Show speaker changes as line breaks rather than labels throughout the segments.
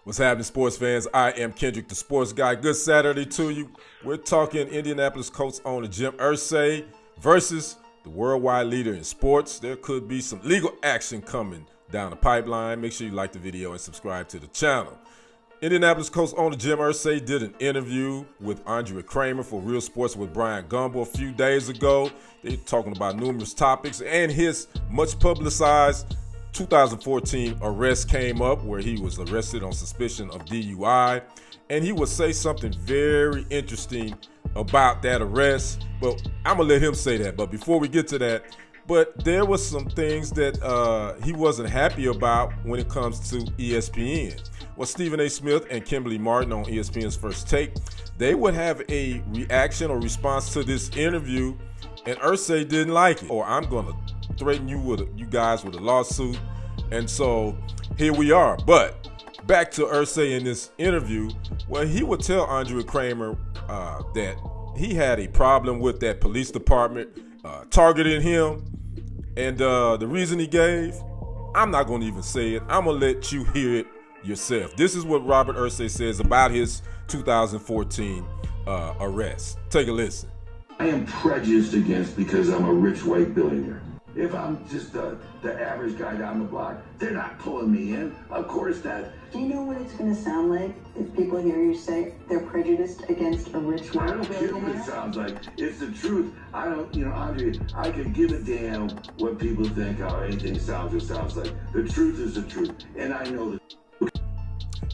What's happening, sports fans? I am Kendrick, the sports guy. Good Saturday to you. We're talking Indianapolis Colts owner Jim Irsay versus the worldwide leader in sports. There could be some legal action coming down the pipeline. Make sure you like the video and subscribe to the channel. Indianapolis Colts owner Jim Irsay did an interview with Andre Kramer for Real Sports with Brian Gumbel a few days ago. They're talking about numerous topics, and his much publicized 2014 arrest came up, where he was arrested on suspicion of DUI, and he would say something very interesting about that arrest, but I'm gonna let him say that. But before we get to that, there was some things that he wasn't happy about when it comes to ESPN. Well, Stephen A. Smith and Kimberly Martin on ESPN's First Take, they would have a reaction or response to this interview, and Irsay didn't like it. Or I'm gonna threaten you guys with a lawsuit. And so here we are. But back to Irsay in this interview, well, he would tell Andre Kramer that he had a problem with that police department targeting him, and the reason he gave, I'm not going to even say it. I'm going to let you hear it yourself. This is what Robert Irsay says about his 2014 arrest. Take a listen.
I am prejudiced against because I'm a rich white billionaire. If I'm just the average guy down the block, they're not pulling me in. Of course that.
Do you know what it's going to sound like if people hear you say they're prejudiced against a rich white billionaire?
I don't care what it sounds like. It's the truth. I don't, Andre, I can give a damn what people think, how anything sounds or sounds like. The truth is the truth, and I know that.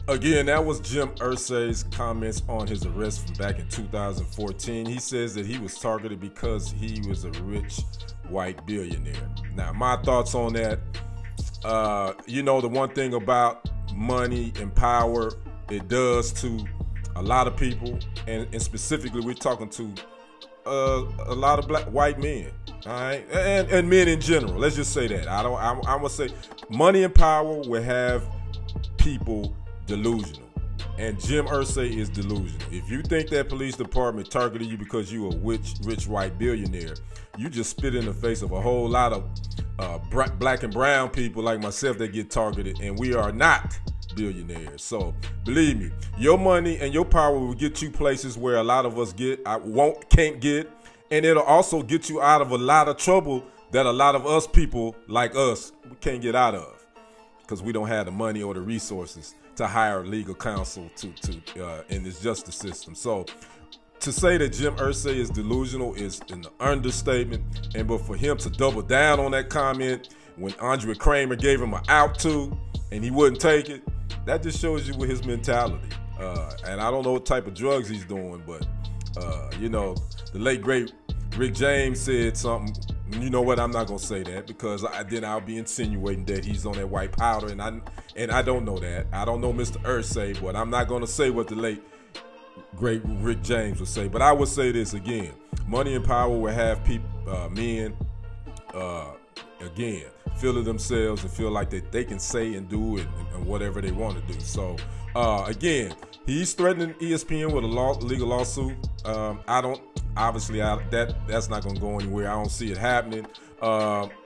Again, that was Jim Irsay's comments on his arrest from back in 2014. He says that he was targeted because he was a rich white billionaire. Now, my thoughts on that, the one thing about money and power, it does to a lot of people, and specifically we're talking to a lot of white men, all right, and men in general. Let's just say that. I'm gonna say money and power will have people delusional, and Jim Irsay is delusional. If you think that police department targeted you because you a rich white billionaire, you just spit in the face of a whole lot of black and brown people like myself that get targeted, and we are not billionaires. So believe me, your money and your power will get you places where a lot of us can't get, and it'll also get you out of a lot of trouble that a lot of us people like us, we can't get out of because we don't have the money or the resources to hire legal counsel in this justice system. So to say that Jim Irsay is delusional is an understatement. But for him to double down on that comment when Andre Kramer gave him an out to and he wouldn't take it, that just shows you his mentality. And I don't know what type of drugs he's doing, but the late great Rick James said something. You know what? I'm not gonna say that because then I'll be insinuating that he's on that white powder, and I don't know that. I don't know Mr. Irsay, but I'm not gonna say what the late great Rick James would say. But I would say this again: money and power will have men again feeling themselves and feel like that they can say and do and whatever they want to do. So again, he's threatening ESPN with a legal lawsuit. That's not going to go anywhere. I don't see it happening.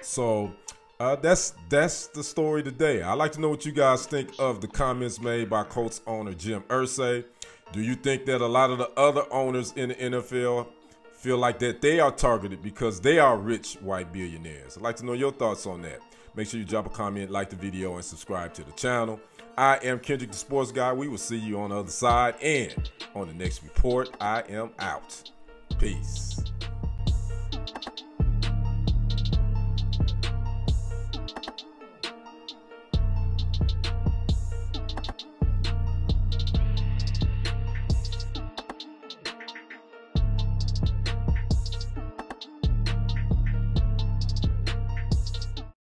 So that's the story today. I'd like to know what you guys think of the comments made by Colts owner Jim Irsay. Do you think that a lot of the other owners in the NFL feel like that they are targeted because they are rich white billionaires? I'd like to know your thoughts on that. Make sure you drop a comment, like the video, and subscribe to the channel. I am Kendrick, the sports guy. We will see you on the other side, and on the next report. I am out. Peace.